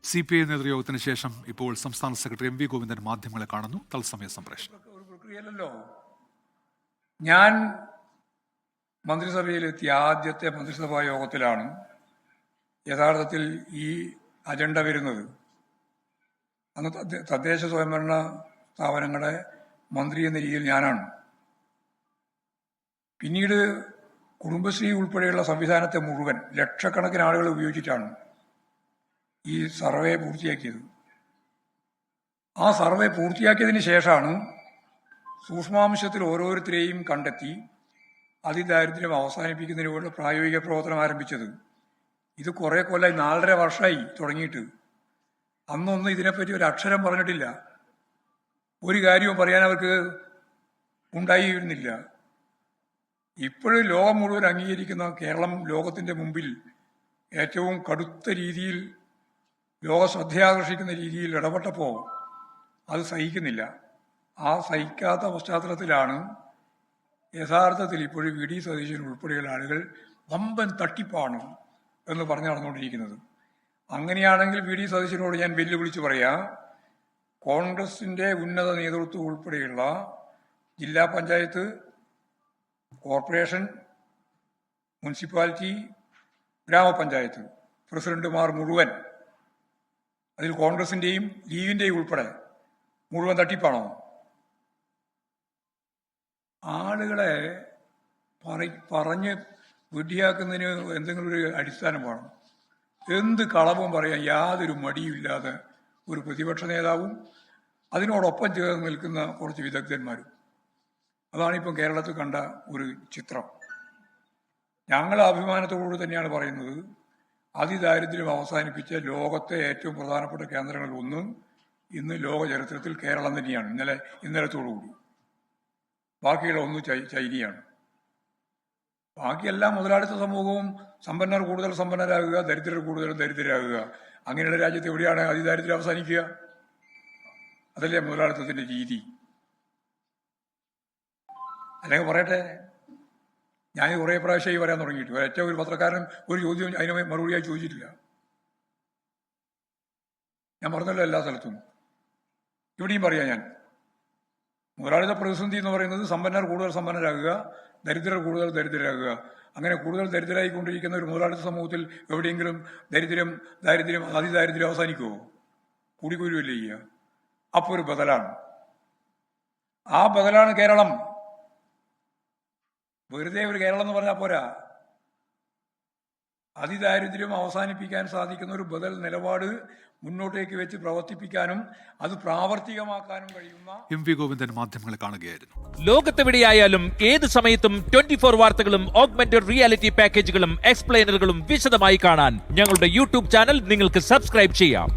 CPI നേതൃയോഗത്തിന് ശേഷം ഇപ്പോൾ സംസ്ഥാന സെക്രട്ടറി MV ഗോവിന്ദൻ മാധ്യമങ്ങളെ കാണുന്നു. തത്സമയ സംപ്രേഷണം. ഒരു പ്രക്രിയയല്ലോ. ഞാൻ മന്ത്രിസഭയിലെത്തിയ ആദ്യത്തെ മന്ത്രിസഭാ യോഗത്തിലാണ് യഥാർത്ഥത്തിൽ ഈ അജണ്ട വരുന്നത്. അന്ന് തദ്ദേശ സ്വയംഭരണ സ്ഥാപനങ്ങളുടെ മന്ത്രി എന്ന രീതിയിൽ ഞാനാണ്. പിന്നീട് കുടുംബശ്രീ ഉൾപ്പെടെയുള്ള സംവിധാനത്തെ മുഴുവൻ ലക്ഷക്കണക്കിന് ആളുകൾ ഉപയോഗിച്ചിട്ടാണ് ഈ സർവേ പൂർത്തിയാക്കിയത്. ആ സർവേ പൂർത്തിയാക്കിയതിന് ശേഷമാണ് സൂക്ഷ്മാംശത്തിൽ ഓരോരുത്തരെയും കണ്ടെത്തി അതിദാരിദ്ര്യം അവസാനിപ്പിക്കുന്നതിനുള്ള പ്രായോഗിക പ്രവർത്തനം ആരംഭിച്ചത്. ഇത് കുറെ കൊല്ലമായി, 4.5 വർഷമായി തുടങ്ങിയിട്ട്. അന്നൊന്നും ഇതിനെപ്പറ്റി ഒരു അക്ഷരം പറഞ്ഞിട്ടില്ല. ഒരു കാര്യവും പറയാൻ അവർക്ക് ഉണ്ടായിരുന്നില്ല. ഇപ്പോഴും ലോകം മുഴുവൻ അംഗീകരിക്കുന്ന കേരളം ലോകത്തിന്റെ മുമ്പിൽ ഏറ്റവും കടുത്ത രീതിയിൽ ലോക ശ്രദ്ധയാകർഷിക്കുന്ന രീതിയിൽ ഇടപെട്ടപ്പോൾ അത് സഹിക്കുന്നില്ല. ആ സഹിക്കാത്ത പശ്ചാത്തലത്തിലാണ് യഥാർത്ഥത്തിൽ ഇപ്പോഴും VD സതീശൻ ഉൾപ്പെടെയുള്ള ആളുകൾ വമ്പൻ തട്ടിപ്പാണ് എന്ന് പറഞ്ഞു നടന്നുകൊണ്ടിരിക്കുന്നത്. അങ്ങനെയാണെങ്കിൽ VD സതീശനോട് ഞാൻ വെല്ലുവിളിച്ച് പറയാം, കോൺഗ്രസിന്റെ ഉന്നത നേതൃത്വം ഉൾപ്പെടെയുള്ള ജില്ലാ പഞ്ചായത്ത്, കോർപ്പറേഷൻ, മുനിസിപ്പാലിറ്റി, ഗ്രാമപഞ്ചായത്ത് പ്രസിഡന്റുമാർ മുഴുവൻ, അതിൽ കോൺഗ്രസിന്റെയും ലീഗിന്റെയും ഉൾപ്പെടെ മുഴുവൻ തട്ടിപ്പാണോ? ആളുകളെ പറഞ്ഞ് വിഡ്ഢിയാക്കുന്നതിന് എന്തെങ്കിലും ഒരു അടിസ്ഥാനം വേണം. എന്ത് കളവും പറയാൻ യാതൊരു മടിയുമില്ലാതെ ഒരു പ്രതിപക്ഷ നേതാവും അതിനോടൊപ്പം ചേർന്ന് നിൽക്കുന്ന കുറച്ച് വിദഗ്ധന്മാരും. അതാണിപ്പം കേരളത്തിൽ കണ്ട ഒരു ചിത്രം. ഞങ്ങൾ അഭിമാനത്തോടുകൂടി തന്നെയാണ് പറയുന്നത്, അതിദാരിദ്ര്യം അവസാനിപ്പിച്ച ലോകത്തെ ഏറ്റവും പ്രധാനപ്പെട്ട കേന്ദ്രങ്ങളിൽ ഒന്ന് ഇന്ന് ലോക ചരിത്രത്തിൽ കേരളം തന്നെയാണ്. ഇന്നലത്തോടുകൂടി ബാക്കിയുള്ള ഒന്ന് ചൈനയാണ്. ബാക്കിയെല്ലാം മുതലാളിത്ത സമൂഹവും സമ്പന്നർ കൂടുതൽ സമ്പന്നരാകുക, ദരിദ്രർ കൂടുതൽ ദരിദ്രരാകുക. അങ്ങനെയുള്ള രാജ്യത്ത് എവിടെയാണ് അതിദാരിദ്ര്യം അവസാനിക്കുക? അതല്ലേ മുതലാളിത്തത്തിന്റെ രീതി. അല്ലെങ്കിൽ പറയട്ടെ, ഞാൻ കുറേ പ്രാവശ്യമായി പറയാൻ തുടങ്ങിയിട്ട് ഒരൊറ്റ ഒരു പത്രക്കാരൻ ഒരു ചോദ്യം അതിന് മറുപടിയായി ചോദിച്ചിട്ടില്ല. ഞാൻ പറഞ്ഞല്ലോ എല്ലാ സ്ഥലത്തും. ഇവിടെയും പറയാം ഞാൻ, മുതലാളിത്ത പ്രതിസന്ധി എന്ന് പറയുന്നത് സമ്പന്നർ കൂടുതൽ സമ്പന്നരാകുക, ദരിദ്രർ കൂടുതൽ ദരിദ്രരാകുക. അങ്ങനെ കൂടുതൽ ദരിദ്രരായിക്കൊണ്ടിരിക്കുന്ന ഒരു മുതലാളിത്ത സമൂഹത്തിൽ എവിടെയെങ്കിലും അതിദാരിദ്ര്യം അവസാനിക്കുമോ? കൂടിക്കൂരുവല്ലേ ചെയ്യുക. അപ്പോൾ ഒരു ബദലാണ്. ആ ബദലാണ് കേരളം. വെറുതെ ഒരു കേരളം എന്ന് പറഞ്ഞാൽ പോരാ. അതിദാരിദ്ര്യം അവസാനിപ്പിക്കാൻ സാധിക്കുന്ന ഒരു ബദൽ നിലപാട് മുന്നോട്ടേക്ക് വെച്ച് പ്രവർത്തിപ്പിക്കാനും അത് പ്രാവർത്തികമാക്കാനും കഴിയുന്ന MV ഗോവിന്ദൻ മാധ്യമങ്ങളെ കാണുകയായിരുന്നു. ലോകത്തെവിടെയായാലും ഏത് സമയത്തും 24 വാർത്തകളും ഓഗ്മെന്റഡ് റിയാലിറ്റി പാക്കേജുകളും എക്സ്പ്ലെയിനറുകളും വിശദമായി കാണാൻ ഞങ്ങളുടെ YouTube ചാനൽ നിങ്ങൾക്ക് സബ്സ്ക്രൈബ് ചെയ്യാം.